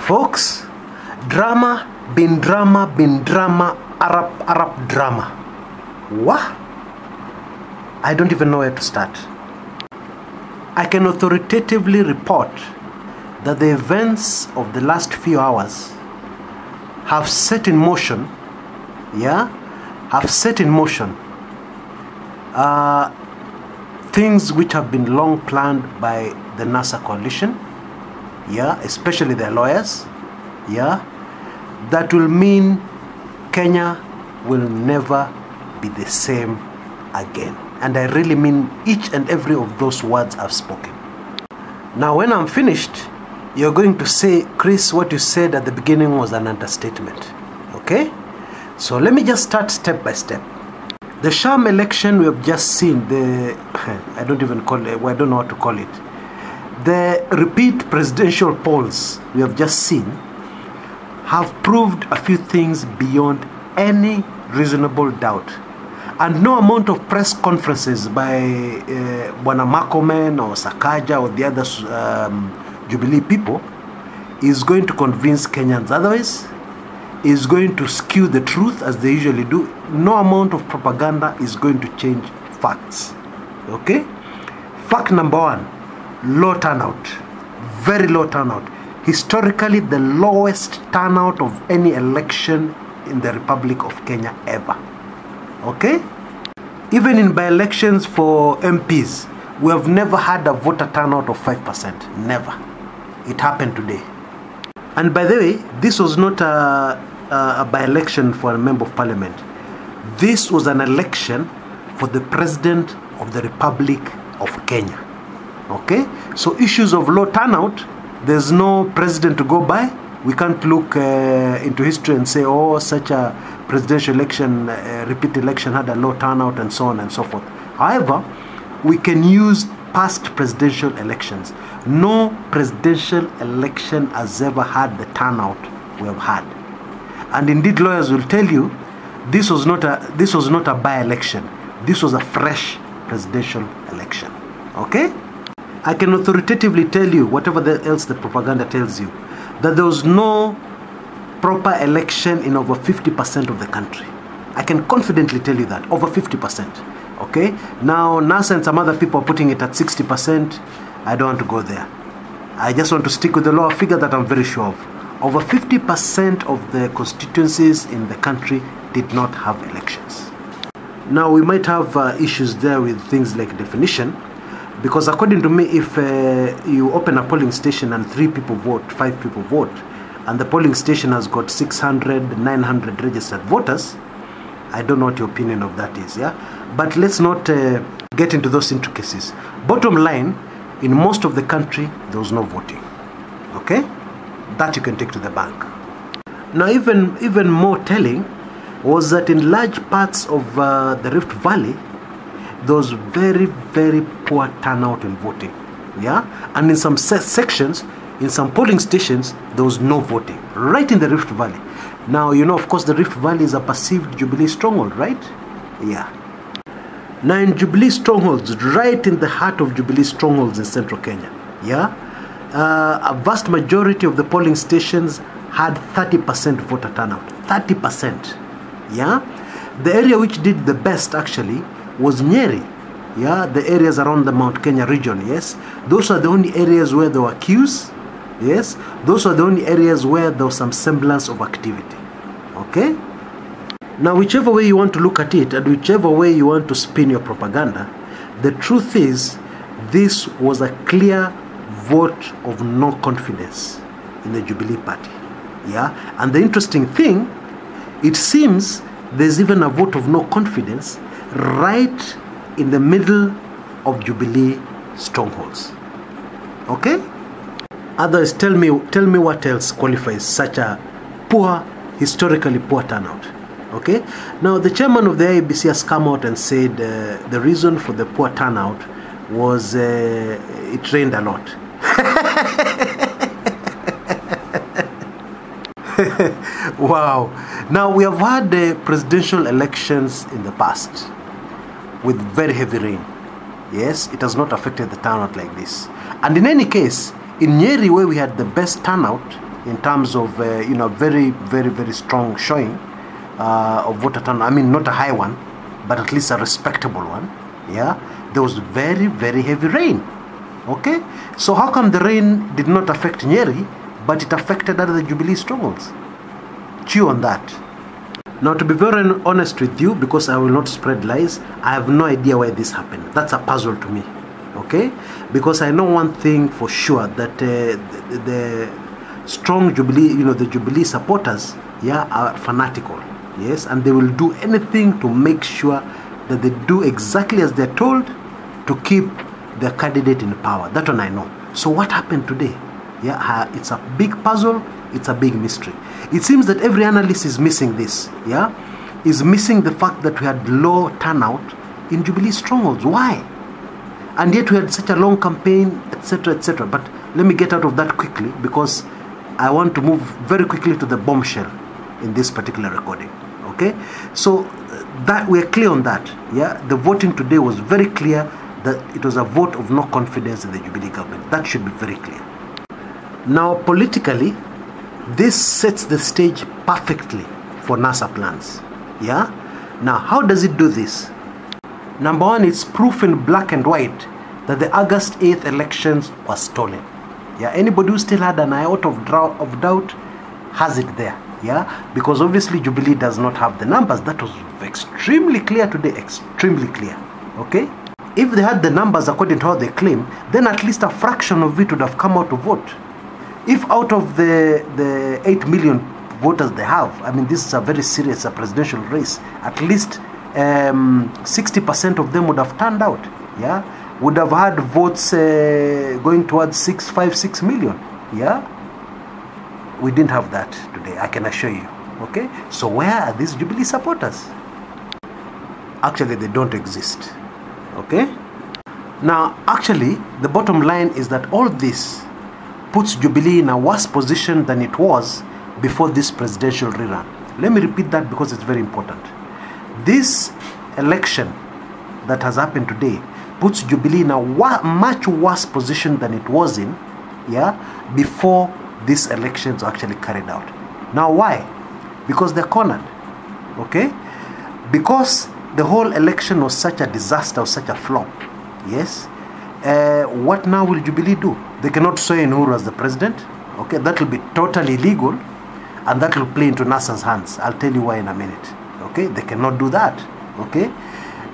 Folks, drama, bin drama, Arab drama. What? I don't even know where to start. I can authoritatively report that the events of the last few hours have set in motion, things which have been long planned by the NASA coalition, especially their lawyers, that will mean Kenya will never be the same again. And I really mean each and every of those words I've spoken. Now, when I'm finished, you're going to say, Chris, what you said at the beginning was an understatement. Okay? So let me just start step by step. The sham election we have just seen, I don't know what to call it. The repeat presidential polls we have just seen have proved a few things beyond any reasonable doubt. And no amount of press conferences by Bwana Makomen or Sakaja or the other Jubilee people is going to convince Kenyans. Otherwise, is going to skew the truth as they usually do. No amount of propaganda is going to change facts. Okay? Fact number one, low turnout. Very low turnout. Historically, the lowest turnout of any election in the Republic of Kenya ever. Okay? Even in by-elections for MPs, we have never had a voter turnout of 5%. Never. It happened today. And by the way, this was not a by-election for a member of parliament. This was an election for the president of the Republic of Kenya. Okay? So issues of low turnout, there's no president to go by. We can't look into history and say, oh, such a presidential election, repeat election had a low turnout and so on and so forth. However, we can use past presidential elections. No presidential election has ever had the turnout we have had. And indeed, lawyers will tell you this was not a by-election. This was a fresh presidential election. Okay? I can authoritatively tell you, whatever else the propaganda tells you, that there was no proper election in over 50% of the country. I can confidently tell you that, over 50%. Okay? Now, NASA and some other people are putting it at 60%. I don't want to go there. I just want to stick with the lower figure that I'm very sure of. Over 50% of the constituencies in the country did not have elections. Now, we might have issues there with things like definition, because according to me, if you open a polling station and 3 people vote, 5 people vote, and the polling station has got 600, 900 registered voters, I don't know what your opinion of that is, But let's not get into those intricacies. Bottom line, in most of the country, there was no voting. Okay? That you can take to the bank. Now, even more telling was that in large parts of the Rift Valley, there was very, very poor turnout in voting. And in some sections, in some polling stations, there was no voting. Right in the Rift Valley. Now, of course, the Rift Valley is a perceived Jubilee stronghold, right? Now, in Jubilee strongholds, right in the heart of Jubilee strongholds in central Kenya, a vast majority of the polling stations had 30% voter turnout. 30%. The area which did the best, actually, was Nyeri. The areas around the Mount Kenya region, yes. Those are the only areas where there were queues, yes. Those are the only areas where there was some semblance of activity. Okay? Now, whichever way you want to look at it, and whichever way you want to spin your propaganda, the truth is, this was a clear vote of no confidence in the Jubilee Party. And the interesting thing, it seems there's even a vote of no confidence right in the middle of Jubilee strongholds. Okay? Others, tell me what else qualifies such a poor, historically poor turnout. Okay? Now, the chairman of the IEBC has come out and said the reason for the poor turnout was it rained a lot. Wow. Now, we have had presidential elections in the past with very heavy rain. Yes, it has not affected the turnout like this. And in any case, in Nyeri, where we had the best turnout, in terms of very, very, very strong showing of voter turnout. I mean, not a high one, but at least a respectable one. Yeah, there was very, very heavy rain. Okay, so how come the rain did not affect Nyeri, but it affected other Jubilee strongholds? Chew on that. Now, to be very honest with you, because I will not spread lies, I have no idea why this happened. That's a puzzle to me. Okay, because I know one thing for sure, that the strong Jubilee, the Jubilee supporters, yeah, are fanatical. Yes, and they will do anything to make sure that they do exactly as they're told to keep their candidate in power. That one I know. So what happened today? Yeah, it's a big puzzle. It's a big mystery. It seems that every analyst is missing this. Yeah, is missing the fact that we had low turnout in Jubilee strongholds. Why? And yet we had such a long campaign, etc., etc. But let me get out of that quickly, because I want to move very quickly to the bombshell in this particular recording. Okay, so that we're clear on that. Yeah, the voting today was very clear that it was a vote of no confidence in the Jubilee government. That should be very clear. Now, politically, this sets the stage perfectly for NASA plans. Yeah. Now, how does it do this? Number one, it's proof in black and white that the August 8th elections were stolen. Yeah. Anybody who still had an iota of doubt has it there. Yeah, because obviously Jubilee does not have the numbers. That was extremely clear today, extremely clear. Okay, if they had the numbers according to how they claim, then at least a fraction of it would have come out to vote. If out of the 8 million voters they have, I mean, this is a very serious presidential race, at least 60% of them would have turned out. Yeah, would have had votes going towards 6 million. Yeah. We didn't have that today, I can assure you. Okay, so where are these Jubilee supporters? Actually, they don't exist. Okay, now actually the bottom line is that all this puts Jubilee in a worse position than it was before this presidential rerun. Let me repeat that because it's very important. This election that has happened today puts Jubilee in a much worse position than it was in, yeah, before these elections are actually carried out. Now, why? Because they're cornered. Okay, because the whole election was such a disaster, or such a flop. Yes. What now will Jubilee do? They cannot swear in Uhuru as the president. Okay, that will be totally illegal, and that will play into NASA's hands. I'll tell you why in a minute. Okay, they cannot do that. Okay,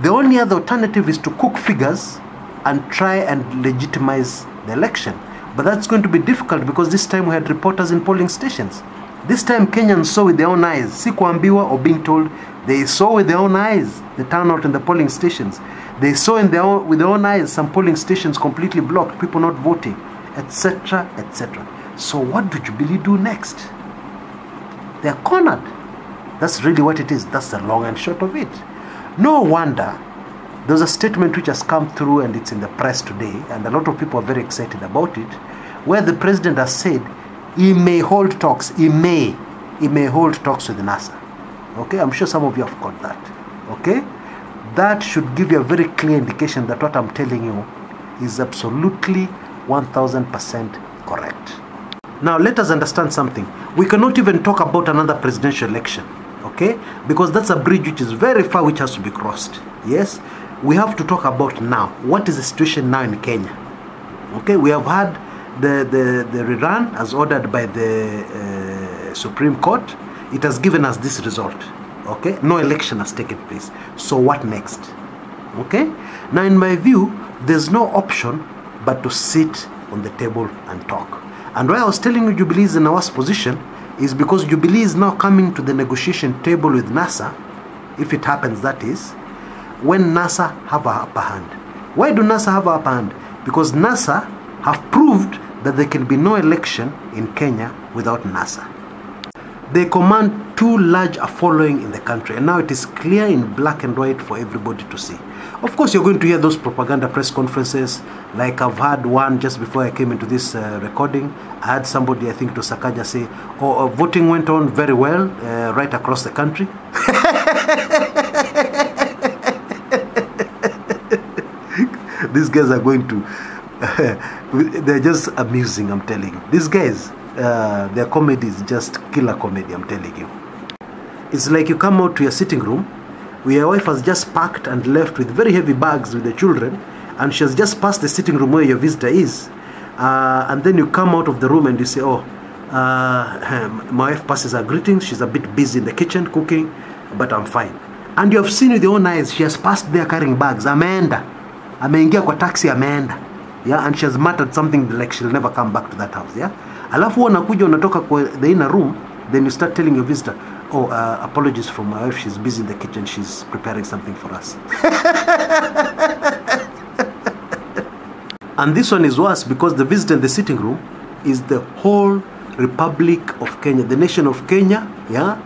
the only other alternative is to cook figures and try and legitimize the election. But that's going to be difficult, because this time we had reporters in polling stations. This time Kenyans saw with their own eyes. Si kuambiwa or being told. They saw with their own eyes the turnout in the polling stations. They saw with their own eyes some polling stations completely blocked, people not voting, etc., etc. So what do Jubilee do next? They are cornered. That's really what it is. That's the long and short of it. No wonder there's a statement which has come through, and it's in the press today, and a lot of people are very excited about it, where the president has said he may hold talks. He may hold talks with NASA. Okay, I'm sure some of you have got that. Okay, that should give you a very clear indication that what I'm telling you is absolutely 1000% correct. Now, let us understand something. We cannot even talk about another presidential election. Okay, because that's a bridge which is very far, which has to be crossed. Yes. We have to talk about now. What is the situation now in Kenya? Okay, we have had the rerun as ordered by the Supreme Court. It has given us this result. Okay, no election has taken place. So what next? Okay, now in my view, there's no option but to sit on the table and talk. And why I was telling you Jubilee is in a worse position is because Jubilee is now coming to the negotiation table with NASA, if it happens, that is, when NASA have a upper hand. Why do NASA have a upper hand? Because NASA have proved that there can be no election in Kenya without NASA. They command too large a following in the country, and now it is clear in black and white for everybody to see. Of course, you're going to hear those propaganda press conferences, like I've had one just before I came into this recording. I had somebody, I think to Sakaja, say, voting went on very well right across the country. These guys are going to, they're just amusing, I'm telling you. These guys, their comedy is just killer comedy, I'm telling you. It's like you come out to your sitting room where your wife has just packed and left with very heavy bags with the children, and she has just passed the sitting room where your visitor is, and then you come out of the room and you say, oh, my wife passes her greetings, she's a bit busy in the kitchen cooking, but I'm fine. And you have seen with your own eyes, she has passed there carrying bags. Ameenda, ameingia kwa taxi, ameenda. Yeah, and she has muttered something like she'll never come back to that house. Yeah, alafu unakuja unatoka kwa the inner room, then you start telling your visitor, oh, apologies from my wife, she's busy in the kitchen, she's preparing something for us. And this one is worse because the visitor in the sitting room is the whole Republic of Kenya, the nation of Kenya. Yeah,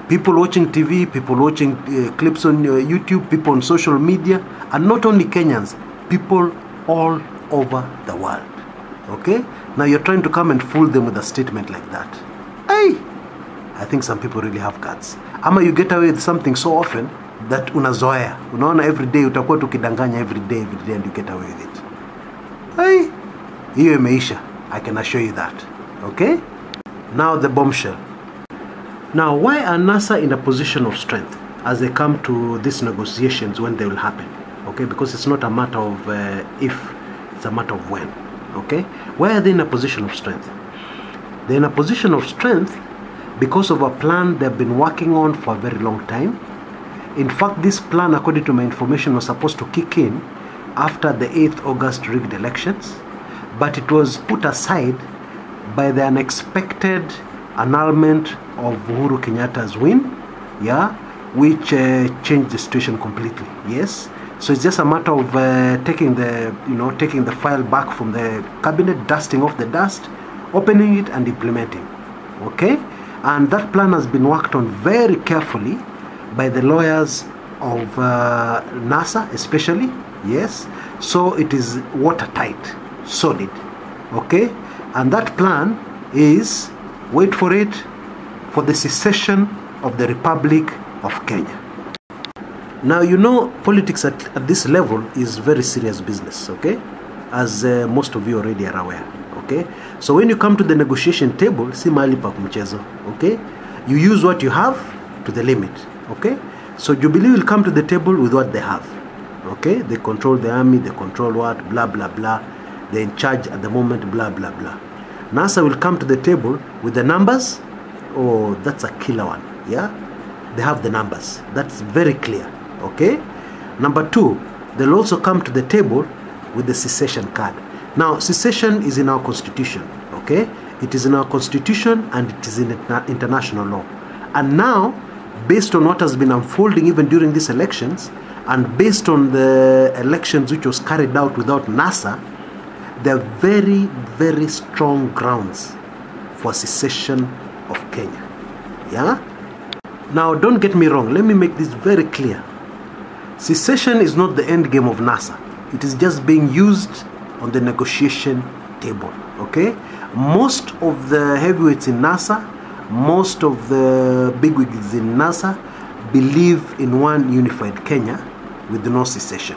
people watching TV, people watching clips on YouTube, people on social media, and not only Kenyans, people all over the world. Okay, now you're trying to come and fool them with a statement like that. Hey, I think some people really have guts. Ama you get away with something so often that unazoea. Unaona every day utakuwa tukidanganya every day and you get away with it. Hey, hiyo imeisha. I can assure you that. Okay? Now the bombshell. Now, why are NASA in a position of strength as they come to these negotiations when they will happen? Okay, because it's not a matter of if, it's a matter of when. Okay? Why are they in a position of strength? They're in a position of strength because of a plan they've been working on for a very long time. In fact, this plan, according to my information, was supposed to kick in after the 8th August rigged elections, but it was put aside by the unexpected annulment of Uhuru Kenyatta's win, yeah, which changed the situation completely. Yes, so it's just a matter of taking the file back from the cabinet, dusting off the dust, opening it and implementing. Okay, and that plan has been worked on very carefully by the lawyers of NASA, especially. Yes, so it is watertight, solid. Okay, and that plan is, wait for it, for the secession of the Republic of Kenya. Now, you know, politics at this level is very serious business, okay, as most of you already are aware. Okay, so when you come to the negotiation table, si mahali pa kumchezo, okay, you use what you have to the limit. Okay, so Jubilee will come to the table with what they have. Okay, they control the army, they control what, blah blah blah, they're in charge at the moment, blah blah blah. NASA will come to the table with the numbers. Oh, that's a killer one. Yeah, they have the numbers, that's very clear. Okay, number two, they'll also come to the table with the secession card. Now, secession is in our constitution. Okay, it is in our constitution and it is in international law. And now, based on what has been unfolding even during these elections, and based on the elections which was carried out without NASA, there are very, very strong grounds for secession of Kenya. Yeah? Now, don't get me wrong. Let me make this very clear. Secession is not the end game of NASA. It is just being used on the negotiation table. Okay? Most of the heavyweights in NASA, most of the bigwigs in NASA believe in one unified Kenya with no secession.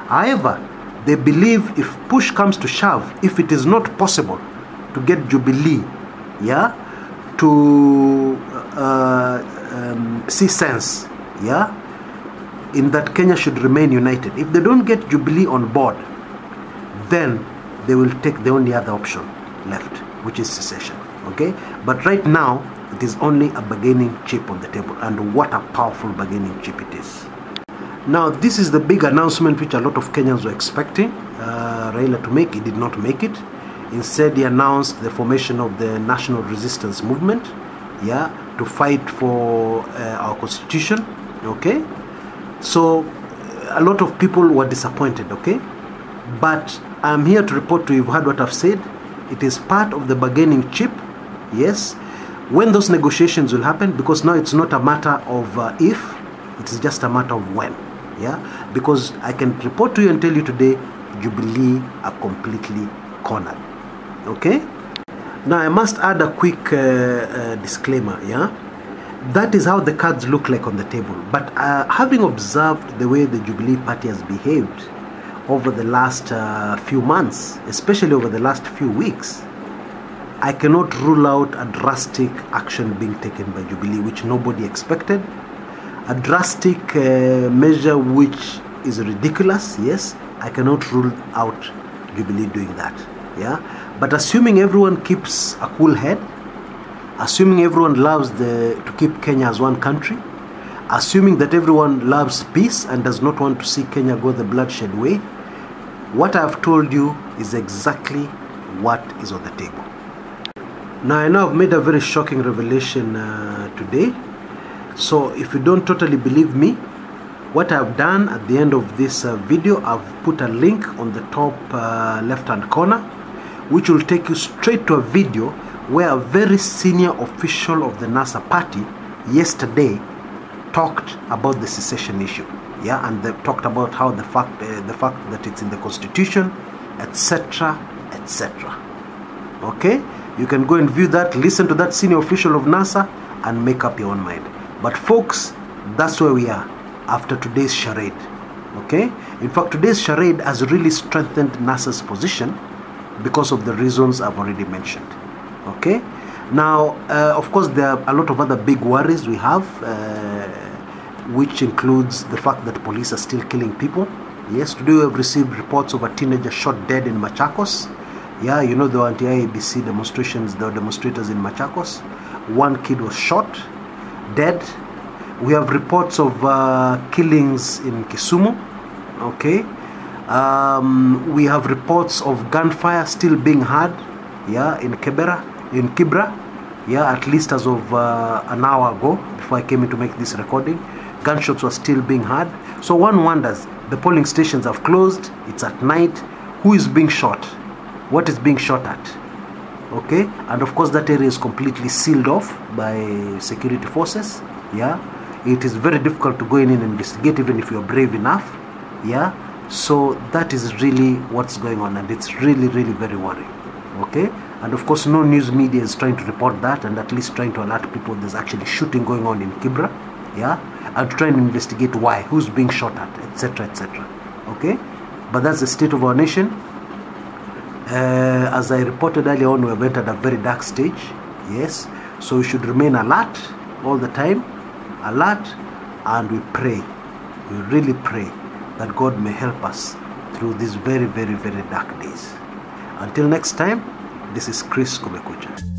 However, they believe if push comes to shove, if it is not possible to get Jubilee, yeah, to see sense, yeah, in that Kenya should remain united. If they don't get Jubilee on board, then they will take the only other option left, which is secession. Okay, but right now it is only a bargaining chip on the table, and what a powerful bargaining chip it is. Now, this is the big announcement which a lot of Kenyans were expecting Raila to make. He did not make it. Instead, he announced the formation of the National Resistance Movement, yeah, to fight for our constitution. Okay, so a lot of people were disappointed. Okay, but I'm here to report to you, you've heard what I've said. It is part of the bargaining chip. Yes, when those negotiations will happen, because now it's not a matter of if, it is just a matter of when. Yeah, because I can report to you and tell you today, Jubilee are completely cornered. Okay, now I must add a quick disclaimer. Yeah, that is how the cards look like on the table. But having observed the way the Jubilee Party has behaved over the last few months, especially over the last few weeks, I cannot rule out a drastic action being taken by Jubilee, which nobody expected. A drastic measure which is ridiculous, yes. I cannot rule out Jubilee doing that, yeah. But assuming everyone keeps a cool head, assuming everyone loves to keep Kenya as one country, assuming that everyone loves peace and does not want to see Kenya go the bloodshed way, what I have told you is exactly what is on the table. Now, I know I've made a very shocking revelation today. So if you don't totally believe me, what I've done at the end of this video, I've put a link on the top left hand corner, which will take you straight to a video where a very senior official of the NASA party yesterday talked about the secession issue, yeah, and they talked about how the fact that it's in the constitution, etc., etc. Okay, you can go and view that, listen to that senior official of NASA, and make up your own mind. But folks, that's where we are after today's charade. Okay, in fact, today's charade has really strengthened NASA's position because of the reasons I've already mentioned. Okay, now of course there are a lot of other big worries we have, which includes the fact that police are still killing people. Yes, today we have received reports of a teenager shot dead in Machakos. Yeah, you know, the anti-IEBC demonstrations, the demonstrators in Machakos. One kid was shot dead. We have reports of killings in Kisumu. Okay, we have reports of gunfire still being heard, yeah, in Kibra, yeah, at least as of an hour ago, before I came in to make this recording. Gunshots were still being heard. So one wonders, the polling stations have closed, it's at night, who is being shot? What is being shot at? Okay, and of course that area is completely sealed off by security forces. Yeah, it is very difficult to go in and investigate, even if you're brave enough. Yeah, so that is really what's going on, and it's really very worrying. Okay, and of course no news media is trying to report that, and at least trying to alert people there's actually shooting going on in Kibra. Yeah, and try and investigate why, who's being shot at, etc., etc. Okay, but that's the state of our nation. As I reported earlier on, we have entered a very dark stage. Yes, so we should remain alert all the time, alert, and we pray, we really pray that God may help us through these very dark days. Until next time, this is Kshs Kumekucha.